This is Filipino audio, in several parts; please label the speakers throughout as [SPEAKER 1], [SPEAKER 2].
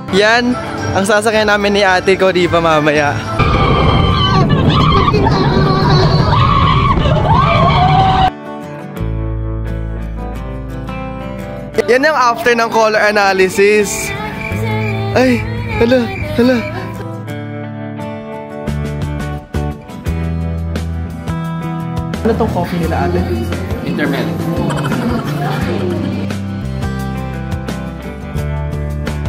[SPEAKER 1] Yan ang sasakyan namin ni ate ko, di ba mamaya? Yan yung after ng color analysis. Ay, hala. Ano tong coffee nila, ate?
[SPEAKER 2] Intermediate.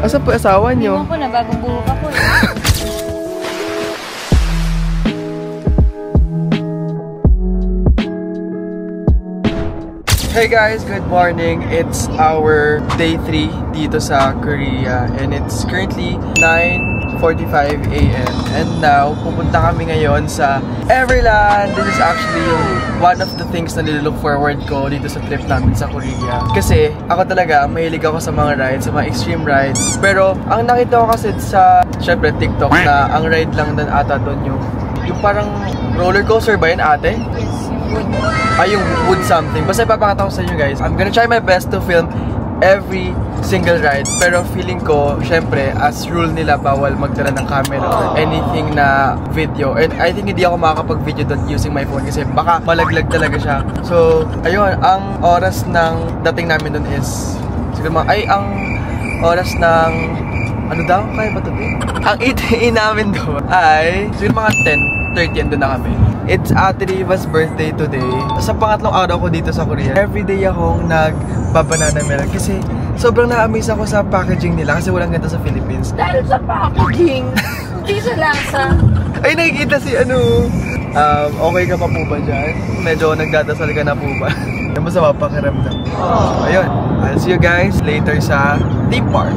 [SPEAKER 1] Asa po asawa nyo?
[SPEAKER 3] Hindi mo ko na, bagong buhok ako eh.
[SPEAKER 1] Hey guys, good morning. It's our day 3 dito sa Korea and it's currently 9:45 AM and now pupunta kami ngayon sa Everland. This is actually one of the things na nililook forward ko dito sa trip namin sa Korea. Kasi ako talaga, mahilig ako sa mga rides, sa mga extreme rides. Pero ang nakita ko kasi sa, syempre, TikTok na ang ride lang doon ata doon yung parang roller coaster ba yun, ate? Ay, yung wood something. Basta ipapakita ko sa inyo guys. I'm gonna try my best to film every single ride. Pero feeling ko, syempre, as rule nila, bawal magdala ng camera or anything na video. And I think hindi ako makakapag-video doon using my phone kasi baka malaglag talaga siya. So, ayun, ang oras ng dating namin doon is siguro ang oras ng ano daw? Kaya ba ito? Ang ETA namin doon ay siguro mga 10:30 doon na kami. It's Ate Riva's birthday today. Sa pangatlong araw ko dito sa Korea, everyday akong nagbabanana milk kasi sobrang na-amaze ako sa packaging nila kasi walang ganito sa Philippines.
[SPEAKER 3] Dahil sa packaging, hindi sa lasa.
[SPEAKER 1] Ay, nakikita si ano. Okay ka pa po ba dyan? Medyo nagdadasal ka na po ba? Yung masama pakiramdam. So, ayun. I'll see you guys later sa theme park.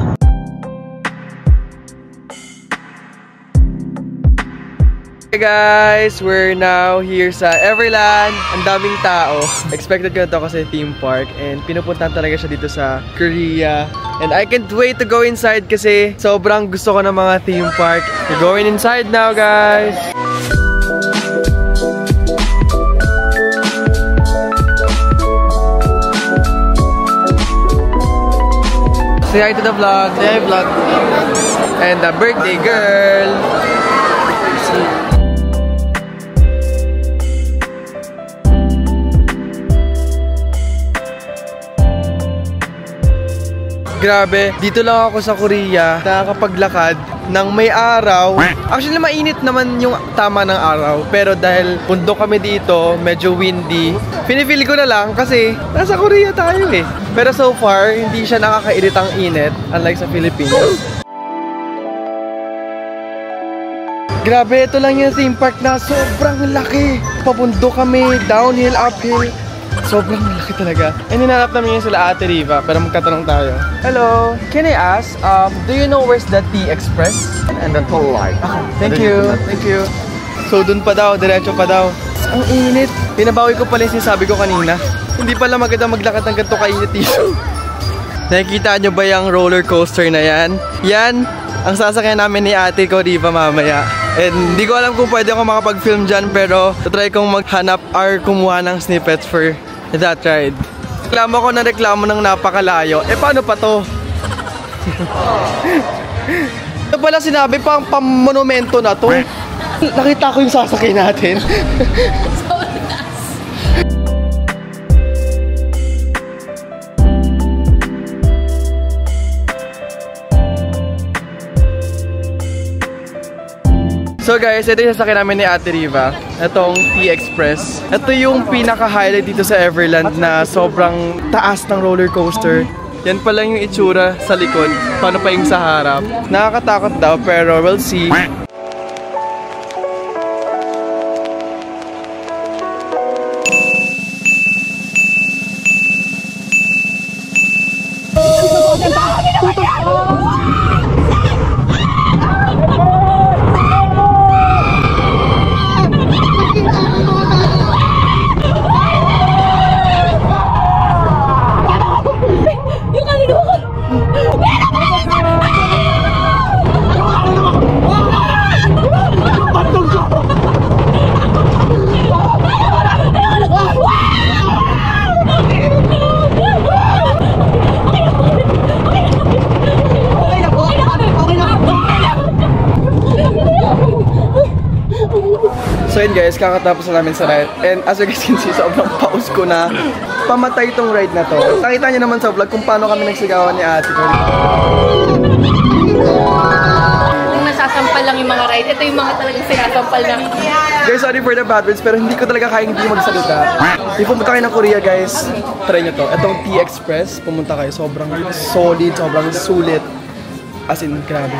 [SPEAKER 1] Hey guys, we're now here sa Everland. Ang daming tao. Expected ko na to kasi theme park and pinupuntahan talaga siya dito sa Korea. And I can't wait to go inside kasi sobrang gusto ko ng mga theme park. We're going inside now, guys. Say hi to the vlog. Say hi, vlog. And the birthday girl. Grabe, dito lang ako sa Korea nakakapaglakad ng may araw. Actually, mainit naman yung tama ng araw. Pero dahil bundok kami dito, medyo windy, pinifeel ko na lang kasi nasa Korea tayo eh. Pero so far, hindi siya nakakairitang init, unlike sa Philippines. Grabe, ito lang yung theme park na sobrang laki. Pabundok kami, downhill, uphill. Sobrang malaki talaga. And hinanap namin yun sila Ate Riva, pero magtatanong tayo. Hello, can I ask, do you know where's the T Express?
[SPEAKER 2] And the toll light.
[SPEAKER 1] Thank you, thank you. So dun pa daw, diretso pa daw. Ang init. Pinabawi ko pala yung sinasabi ko kanina. Hindi pala maganda maglakad ng ganito kainit dito. Nakikita nyo ba yung roller coaster na yan? Yan ang sasakyan namin ni ate ko, di ba mamaya? And hindi ko alam kung pwede ako makapag-film dyan, pero try kong maghanap or kumuha ng snippets for that ride. Reklamo ko na reklamo ng napakalayo. Eh paano pa to? Ito pala sinabi pang monumento na to. Nakita ko yung sasakyan natin. So guys, ito yung sasakyan namin ni Ate Riva. Itong T Express. Ito yung pinaka-highlight dito sa Everland na sobrang taas ng roller coaster. Yan pa lang yung itsura sa likod. Paano pa yung sa harap? Nakakatakot daw pero we'll see. So yun guys, kakatapos na namin sa ride. And as you guys can see, sobrang paus ko na pamatay itong ride na to. Nakita niyo naman sa vlog kung paano kami nagsigawan ni ate ko.
[SPEAKER 3] Kung nasasampal lang yung mga ride, ito yung mga talagang sinasampal na.
[SPEAKER 1] Guys, sorry for the bad words, pero hindi ko talaga kaya hindi magsalita. If pumunta kayo ng Korea guys, try nyo to. Itong T-Express, pumunta kayo. Sobrang solid, sobrang sulit. As in, grabe.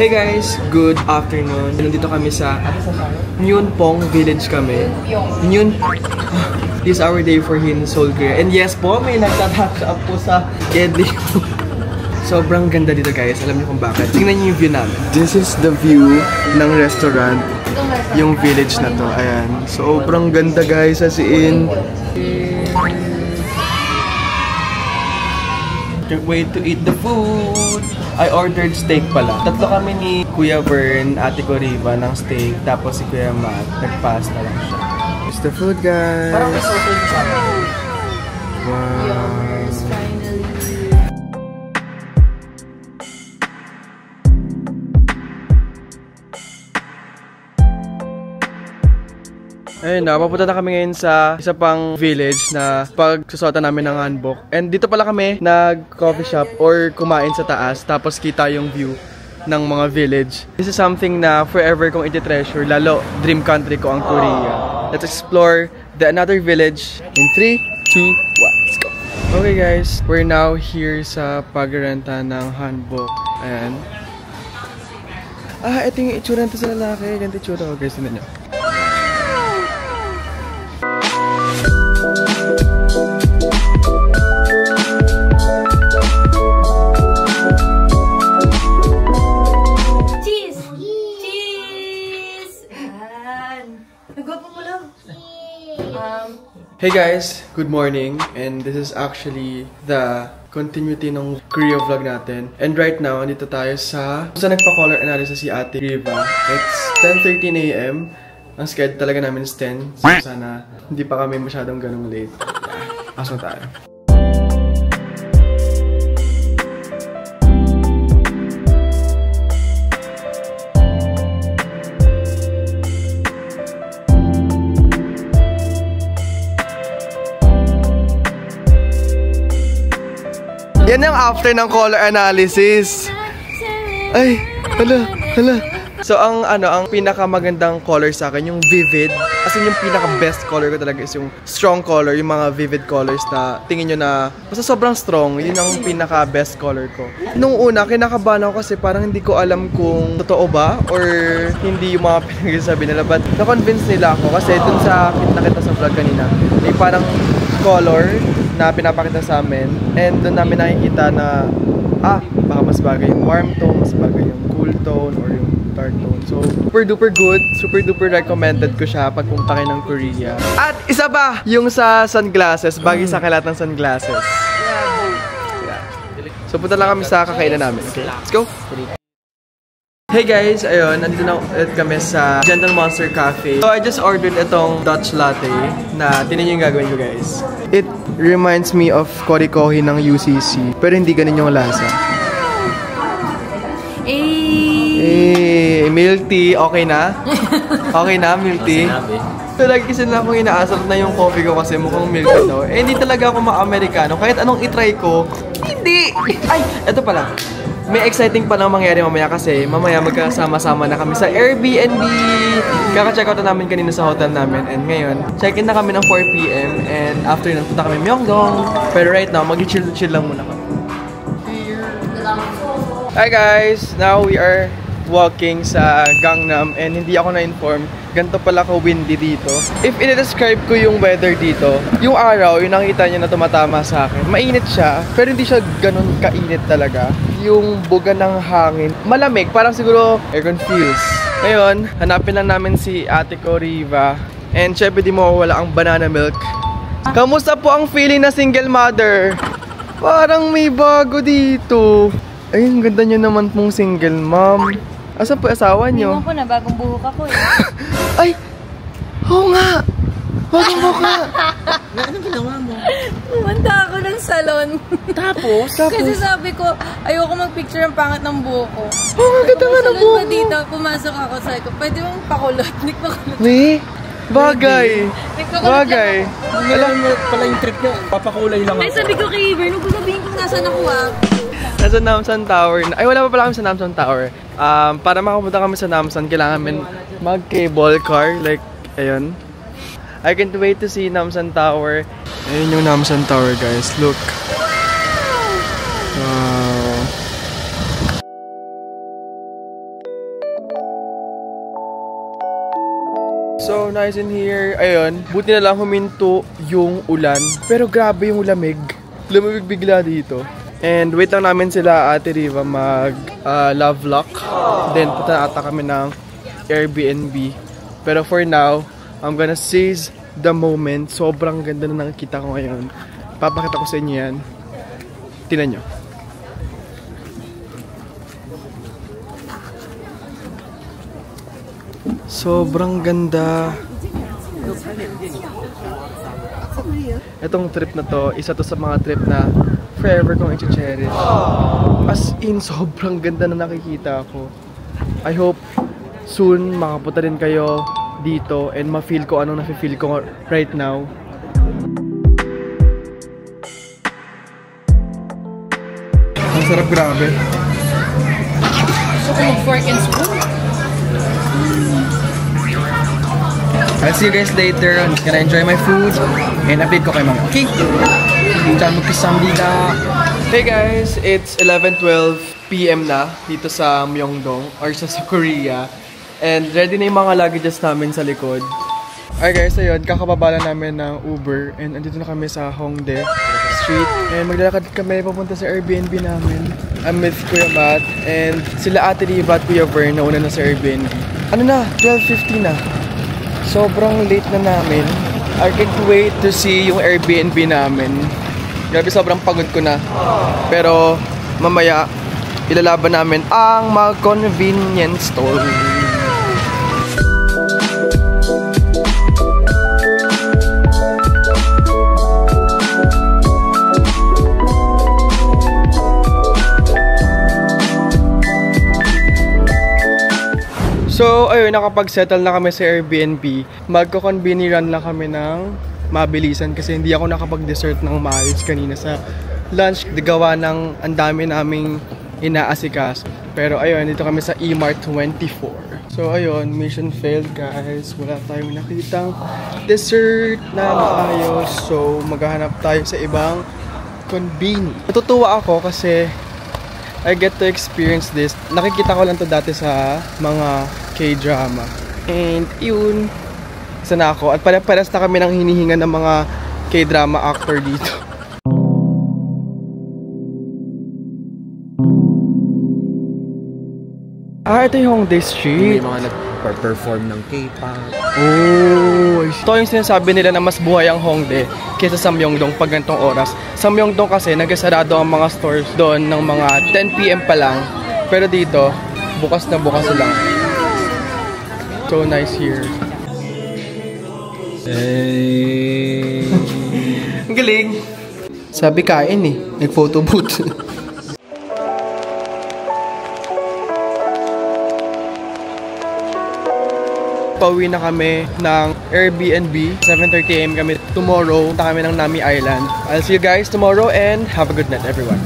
[SPEAKER 1] Hey guys, good afternoon. Nandito kami sa Nyunpong Village kami. This is our day for in Seoul, Korea. And yes po, may nagtatouch up po sa Gedli. Sobrang ganda dito guys. Alam niyo kung bakit. Tingnan niyo yung view namin. This is the view ng restaurant. Yung village na to. Ayan. Sobrang ganda guys. As in. Can't wait to eat the food. I ordered steak pala. Tatlo kami ni Kuya Vern, Ate ko Riva ng steak. Tapos si Kuya Matt, nagpasta lang siya. It's the food guys. Parang may sausage siya. Wow.
[SPEAKER 3] Yours, finally.
[SPEAKER 1] Ayun na, papunta na kami ngayon sa isa pang village na pagsusota namin ng hanbok. And dito pala kami nag-coffee shop or kumain sa taas tapos kita yung view ng mga village. This is something na forever kong iti-treasure, lalo dream country ko ang Korea. Let's explore another village in 3, 2, 1, let's go! Okay guys, we're now here sa pagrenta ng hanbok. Ayan. Ito yung itsura nito sa lalaki. Ganito itsura ko guys, tingnan nyo. Hey guys, good morning, and this is actually the continuity ng Korea vlog natin. And right now, andito tayo sa nagpa-color analysis si Ate Riva. It's 10:13 AM. Ang schedule talaga namin is 10. So sana hindi pa kami masyadong ganong late. Pasok tayo. Yan yung after ng color analysis. Ay, hala. So ang pinakamagandang color sa akin yung vivid. As in yung pinaka-best color ko talaga is yung strong color, yung mga vivid colors na tingin nyo na basta sobrang strong, yun ang pinaka-best color ko. Nung una, kinakabahan ako kasi parang hindi ko alam kung totoo ba or hindi yung mga pinagsasabi nila. But na-convince nila ako kasi dun sa nakita sa vlog kanina, may parang color na pinapakita sa amin, and doon namin nakikita na baka mas bagay yung warm tone, mas bagay yung cool tone or yung dark tone. So super duper good, super duper recommended ko siya pag pumunta kayo ng Korea. At isa pa yung sa sunglasses, bagay sa kalat ng sunglasses. Yeah. So punta lang kami sa kakainan namin. Okay, let's go. Hey guys, ayun, nandito na ulit kami sa Gentle Monster Cafe. So I just ordered itong Dutch latte na tinan nyo yung gagawin ko guys. It reminds me of Korikohi ng UCC, pero hindi ganun yung lasa. Milk tea, okay na? Okay na, milk tea? So lagi kasi na akong inaasap na yung coffee ko kasi mukhang milk tea daw. Hindi talaga ako ma-Amerikano, kahit anong itry ko, hindi! Ay, eto pala. May exciting pa lang mangyari mamaya kasi mamaya magkasama-sama na kami sa Airbnb. Kaka-check out na namin kanina sa hotel namin, and ngayon check-in na kami ng 4 PM and after nun punta kami Myeongdong. Pero right now mag-chill lang muna kami. Hi guys! Now we are walking sa Gangnam and hindi ako na-inform ganito pala ka windy dito. If i-describe ko yung weather dito, yung araw, yung nakita nyo na tumatama sa akin, mainit siya, pero hindi siya ganun kainit talaga. Yung buga ng hangin, malamig, parang siguro aircon feels. Ngayon, hanapin lang namin si Ate ko Riva, and syempre di mawawala ang banana milk. Kamusta po ang feeling na single mother? Parang may bago dito. Ay, ang ganda nyo naman pong single mom. Asan po asawa niyo?
[SPEAKER 3] Tingnan ko na, bagong buhok ako eh.
[SPEAKER 1] Ay! Oo nga! Bagong buhok nga!
[SPEAKER 2] Anong ginawa mo?
[SPEAKER 3] Pumunta ako ng salon.
[SPEAKER 2] Tapos?
[SPEAKER 3] Kasi sabi ko, ayoko mag-picture ang pangat ng buhok ko.
[SPEAKER 1] Oo nga, ganda nga ng buhok mo.
[SPEAKER 3] Dito, pumasok ako, sabi ko, pwede mong pakulot. Nick pakulot.
[SPEAKER 1] May? Bagay! Bagay!
[SPEAKER 2] Alam mo pala yung trip niya, papakulay lang
[SPEAKER 3] Ay, sabi ko kay Iver, nung sabihin ko nasaan ako
[SPEAKER 1] Nasa Namsan Tower. Ay, wala pa pala kami sa Namsan Tower. Para makapunta kami sa Namsan, kailangan namin mag-cable car. Like, ayun. I can't wait to see Namsan Tower. Ayun yung Namsan Tower, guys. Look. Wow. So, nice in here. Ayun. Buti na lang huminto yung ulan. Pero grabe yung lamig. Lumamig bigla dito. And wait lang namin sila Ate Riva mag love lock. Then punta ata kami ng Airbnb. Pero for now, I'm gonna seize the moment. Sobrang ganda na nakikita ko ngayon. Papakita ko sa inyo yan. Tingnan nyo. Sobrang ganda. Itong trip na to, isa to sa mga trip na forever kong i-cherish. As in, sobrang ganda na nakikita ko. I hope soon makapunta din kayo dito and ma-feel ko anong nafe-feel ko right now. Ang sarap, grabe.
[SPEAKER 3] So, mag-fork and spoon.
[SPEAKER 1] I'll see you guys later. I'm just gonna enjoy my food and update ko kay mama. Okay? Hey guys, it's 11:12 PM na dito sa Myeongdong or sa Korea. And ready na yung mga luggages namin sa likod. Alright guys, ayun, kakababa na namin ng Uber and andito na kami sa Hongdae Street. And maglalakad kami papunta sa Airbnb namin. I'm with Kuya Matt and sila Ate Riva at Kuya Vern na una na sa Airbnb. Ano na? 12:50 na. Sobrang late na namin. I can't wait to see yung Airbnb namin. Grabe, sobrang pagod ko na. Pero mamaya, ilalaban namin ang mga convenience store. So, ayun, nakapag-settle na kami sa Airbnb. Magko-convenience run lang kami ng mabilisan kasi hindi ako nakapag-dessert ng maayos kanina sa lunch. Gawa ng ang dami naming inaasikas. Pero ayun, dito kami sa E-Mart 24. So, ayun, mission failed guys. Wala tayong nakitang dessert na maayos. So, maghahanap tayo sa ibang convenience. Natutuwa ako kasi I get to experience this. Nakikita ko lang to dati sa mga K-drama. And yun, isa na ako. At pares na kami ng hinihinga ng mga K-drama actor dito. Ito yung Hongdae Street.
[SPEAKER 2] May mga nag-perform ng K-pop.
[SPEAKER 1] Oh, ito yung sinasabi nila na mas buhay ang Hongdae kaysa sa Myeongdong pag ganitong oras. Sa Myeongdong kasi nagsasarado ang mga stores doon ng mga 10 PM pa lang. Pero dito, bukas na bukas lang. So nice here.
[SPEAKER 2] Hey.
[SPEAKER 1] Ang galing. Sabi kain eh, nag-photo booth. Pauwi na kami ng Airbnb. 7:30 AM kami tomorrow. Punta kami ng Nami Island. I'll see you guys tomorrow and have a good night everyone.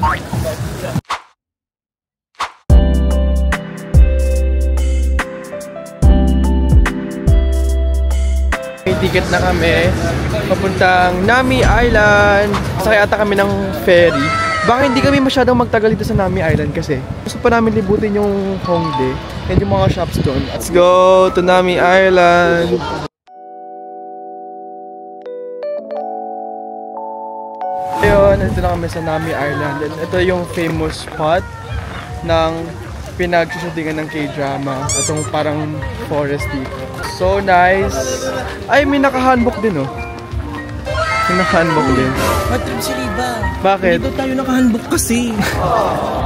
[SPEAKER 1] May ticket na kami papuntang Nami Island. Sakay ata kami ng ferry. Baka hindi kami masyadong magtagal dito sa Nami Island kasi gusto pa namin libutin yung Hongdae and yung mga shops doon. Let's go to Nami Island! Ayun, nandito na kami sa Nami Island. And ito yung famous spot ng pinag-shootingan ng K-drama. Itong parang forest dito. So nice! Ay, may naka-handbook din oh. May naka-handbook din.
[SPEAKER 2] Matrip si Riva.
[SPEAKER 1] Bakit?
[SPEAKER 2] Dito tayo naka-handbook kasi.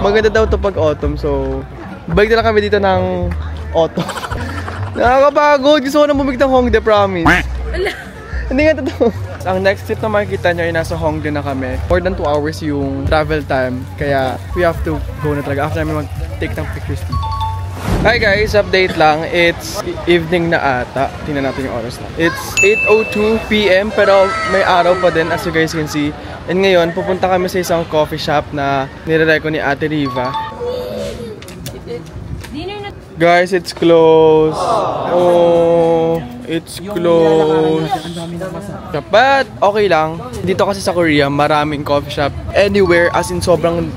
[SPEAKER 1] Maganda daw to pag autumn, so Balik na lang kami dito ng auto. Nakakapagod. Gusto ko na bumig ng Hongdae, promise. Hindi nga totoo. Ang next trip na makikita nyo ay nasa Hongdae na kami. More than 2 hours yung travel time. Kaya we have to go na talaga after namin mag-take ng pictures dito. Hi guys, update lang. It's evening na ata. Tingnan natin yung oras na. It's 8:02 PM pero may araw pa din as you guys can see. And ngayon, pupunta kami sa isang coffee shop na nire-reco ni Ate Riva. Guys, it's closed. Oh, it's closed. But okay lang. Dito kasi sa Korea, maraming coffee shop. Anywhere, as in sobrang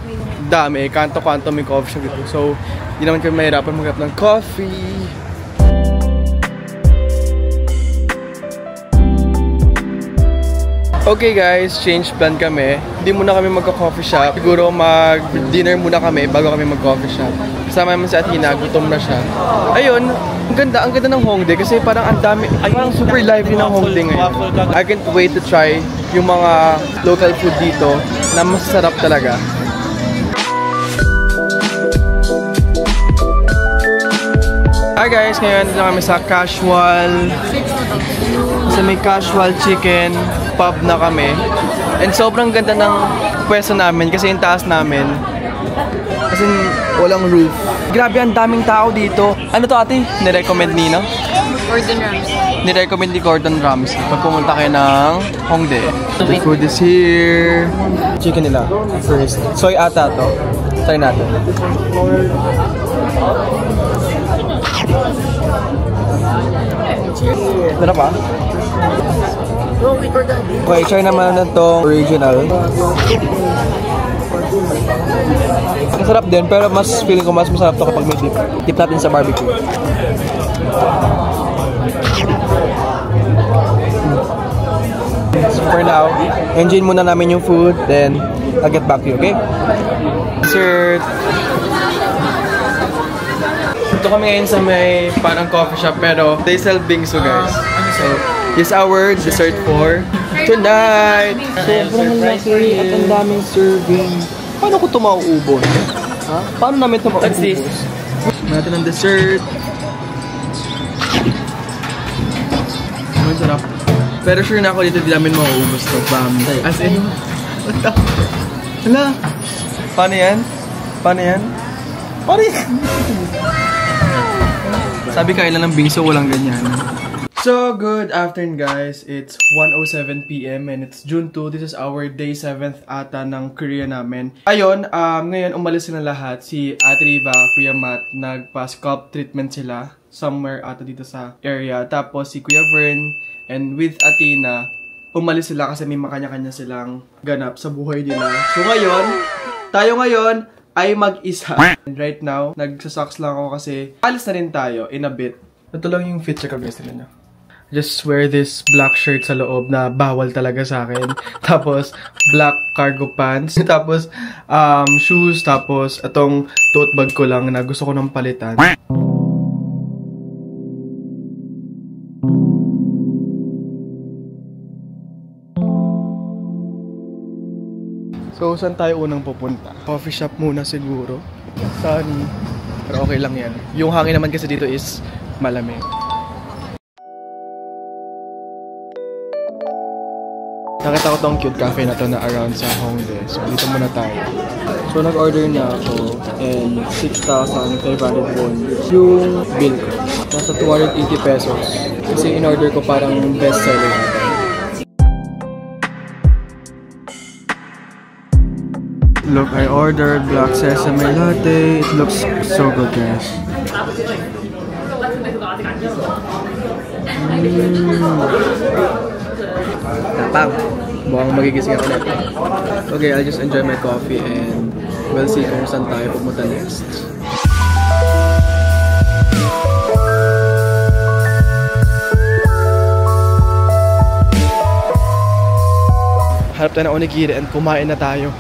[SPEAKER 1] dami. Kanto-kanto may coffee shop dito. So, hindi naman kami mahirapan maghanap ng coffee. Okay guys, change plan kami. Hindi muna kami magka-coffee shop. Siguro mag-dinner muna kami bago kami mag-coffee shop. Kasama naman si Athena, gutom na siya. Ayun, ang ganda ng Hongdae kasi parang ang dami, parang super lively ng Hongdae ngayon. I can't wait to try yung mga local food dito na masarap talaga. Hi guys, ngayon dito kami sa Casual. Kasi may Casual Chicken pub na kami. And sobrang ganda ng pwesto namin kasi yung taas namin. Kasi walang roof. Grabe, ang daming tao dito. Ano to ate? Nirecommend ni, no?
[SPEAKER 3] Gordon Ramsay.
[SPEAKER 1] Nirecommend ni Gordon Ramsay pag pumunta kayo ng Hongdae. The food is here. Chicken nila first. Soy ata to. Try natin. Sarap ba? Okay, try naman na to original. Masarap din, pero mas feeling ko mas masarap to kapag may dip. Dip natin sa barbecue. So for now, enjoy muna namin yung food, then I'll get back to you, okay? Dessert. Ito kami ngayon sa may parang coffee shop, pero they sell bingsu guys. So, here's our dessert for tonight. Sobrang laki at ang daming serving. Paano ko ito mauubos? Ha? Paano namin ito mauubos? What's this? Natin ang dessert. Ang sarap. Pero sure na ako dito di namin mauubos ito. As in, hala. Paano yan? Paano yan? Paano yan? Sabi kailan ng bingso, walang ganyan. So, good afternoon guys. It's 1:07 PM and it's June 2. This is our day 7th ata ng Korea namin. Ayun, ngayon umalis na lahat. Si Ate Riva, Kuya Matt, nagpa-scalp treatment sila somewhere ata dito sa area. Tapos si Kuya Vern and with Athena, umalis sila kasi may makanya-kanya silang ganap sa buhay nila. So ngayon, tayo ngayon ay mag-isa. And right now, nagsasocks lang ako kasi alis na rin tayo in a bit. Ito lang yung fit check guys nila. Just wear this black shirt sa loob na bawal talaga sa akin. Tapos, black cargo pants. Tapos, shoes. Tapos, itong tote bag ko lang na gusto ko nang palitan. So, saan tayo unang pupunta? Coffee shop muna siguro. Saan? Pero okay lang yan. Yung hangin naman kasi dito is malamig. Nakita ko tong cute cafe na to na around sa Hongdae. So, dito muna tayo. So, nag-order na ako and 6,500 won yung bill ko. Nasa 280 pesos. Kasi in-order ko parang best seller natin. Look, I ordered black sesame latte. It looks so good, guys. Tapang. Mukhang magigising ako natin. Okay, I'll just enjoy my coffee and we'll see kung saan tayo pumunta next. Harap tayo na onigiri and kumain na tayo.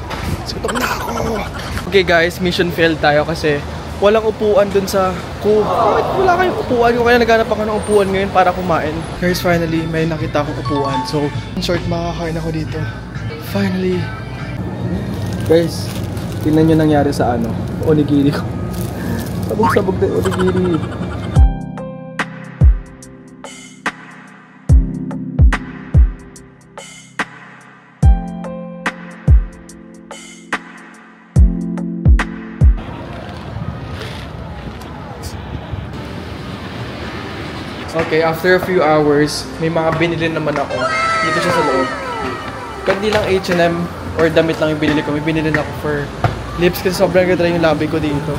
[SPEAKER 1] Gutom na ako! Okay guys, mission failed tayo kasi walang upuan dun sa Cove. Wala kayong upuan. Kaya naghanap ako ng upuan ngayon para kumain. Guys, finally, may nakita akong upuan. So, in short, makakain ako dito. Finally. Guys, tingnan nyo nangyari sa onigiri ko. Sabog-sabog na onigiri. Okay, after a few hours, may mga binili naman ako. Dito siya sa loob. Hindi lang H&M or damit lang yung binili ko. May binili na ako for lips kasi sobrang ganda yung labi ko dito.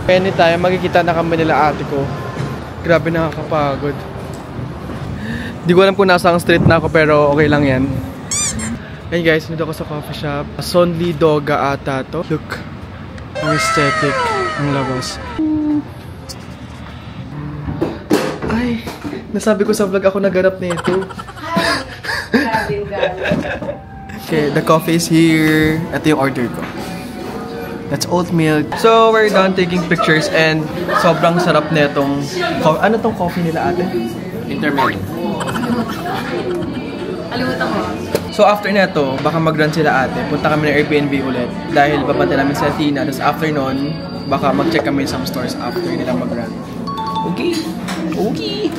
[SPEAKER 1] Anytime, magkikita na kami nila ate ko. Grabe, nakakapagod. Di ko alam kung nasa ang street na ako pero okay lang yan. Ayun guys, nito ako sa coffee shop. Sonli Doga ata to. Look, ang aesthetic ang labas. Ay, nasabi ko sa vlog ako naganap na ito. Okay, the coffee is here. Ito yung order ko. That's oat milk. So, we're done taking pictures and sobrang sarap na itong... Ano tong coffee nila ate?
[SPEAKER 2] Intermittent.
[SPEAKER 3] Alimutan mo.
[SPEAKER 1] So, after neto, baka mag-run sila ate. Punta kami ng Airbnb ulit. Dahil babante namin sa Athena. Tapos after nun, baka mag-check kami some stores after nila mag-run. Okay. Okay.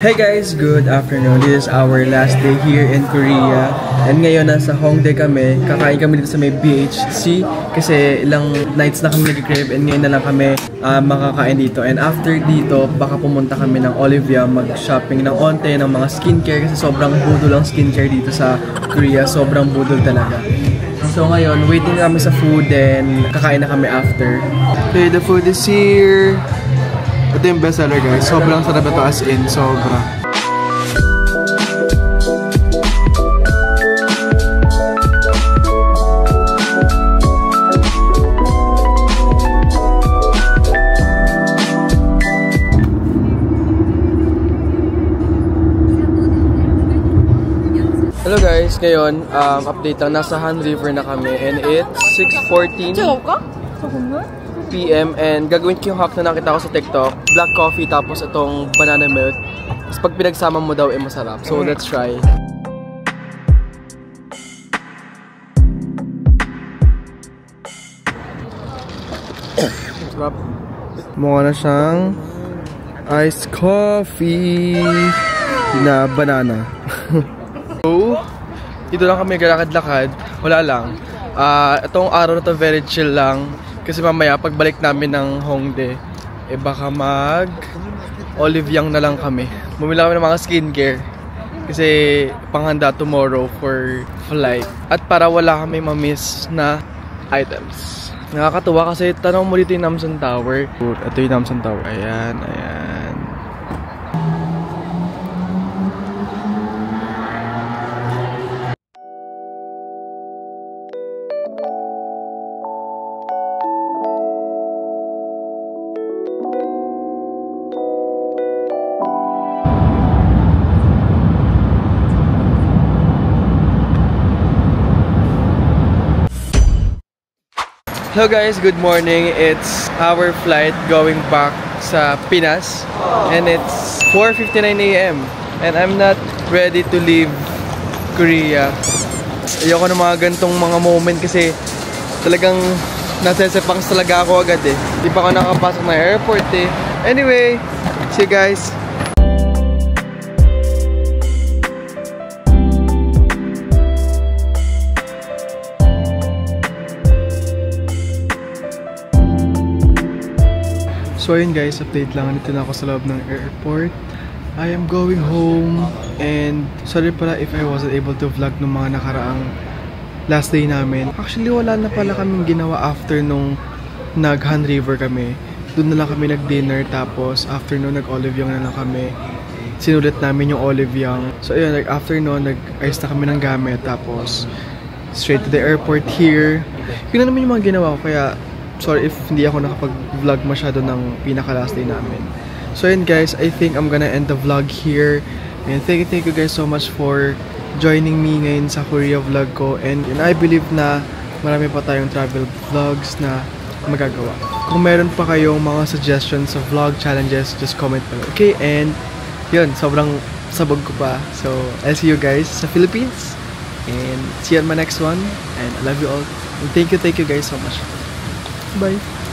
[SPEAKER 1] Hey guys, good afternoon. This is our last day here in Korea. And ngayon nasa Hongdae kami. Kakain kami dito sa may BHC kasi ilang nights na kami nag-crave and ngayon na lang kami makakain dito. And after dito, baka pumunta kami ng Olivia mag-shopping ng onte ng mga skincare kasi sobrang budol ang skincare dito sa Korea. Sobrang budol talaga. So ngayon, waiting kami sa food and kakain na kami after. Okay, the food is here. Ito yung best seller guys. Sobrang sarap ito as in. Sobra. Hello guys. Ngayon, update lang. Nasa Han River na kami. And it's 6:14 PM and gagawin ko yung hack na nakita ko sa TikTok. Black coffee tapos itong banana milk. Tapos pag pinagsama mo daw masarap. So let's try. Sarap. Mukha na siyang iced coffee na banana. So, dito lang kami galakad-lakad. Wala lang. Itong araw na to very chill lang. Kasi mamaya, pagbalik namin ng Hongdae, baka Olive-yang na lang kami. Bumili kami ng mga skincare. Kasi panghanda tomorrow for flight. At para wala kami ma-miss na items. Nakakatuwa kasi tanong mo dito yung Namsan Tower. Ito yung Namsan Tower. Ayan, ayan. Hello guys, good morning. It's our flight going back sa Pinas and it's 4:59 AM and I'm not ready to leave Korea. Ayoko ng mga gantong mga moment kasi talagang nasesepangs talaga ako agad eh. Di pa ako nakapasok na airport eh. Anyway, see you guys. So ayun guys, update lang. Nandito na ako sa loob ng airport. I am going home and sorry pala if I wasn't able to vlog nung mga nakaraang last day namin. Actually wala na pala kaming ginawa after nung nag-Han River kami. Doon na lang kami nag-dinner tapos after nung nag-Olive-yang na lang kami. Sinulit namin yung Olive-yang. So ayun, like, after nung nag-ayos na kami ng gamit tapos straight to the airport here. Yun na naman yung mga ginawa ko kaya sorry if hindi ako nakapag-vlog masyado ng pinaka-last day namin. So yun guys, I think I'm gonna end the vlog here. And thank you guys so much for joining me ngayon sa Korea vlog ko. And I believe na marami pa tayong travel vlogs na magagawa. Kung meron pa kayong mga suggestions sa vlog challenges, just comment below. Okay, and yun, sobrang sabog ko pa. So I'll see you guys sa Philippines. And see you on my next one. And I love you all. And thank you guys so much. Bye.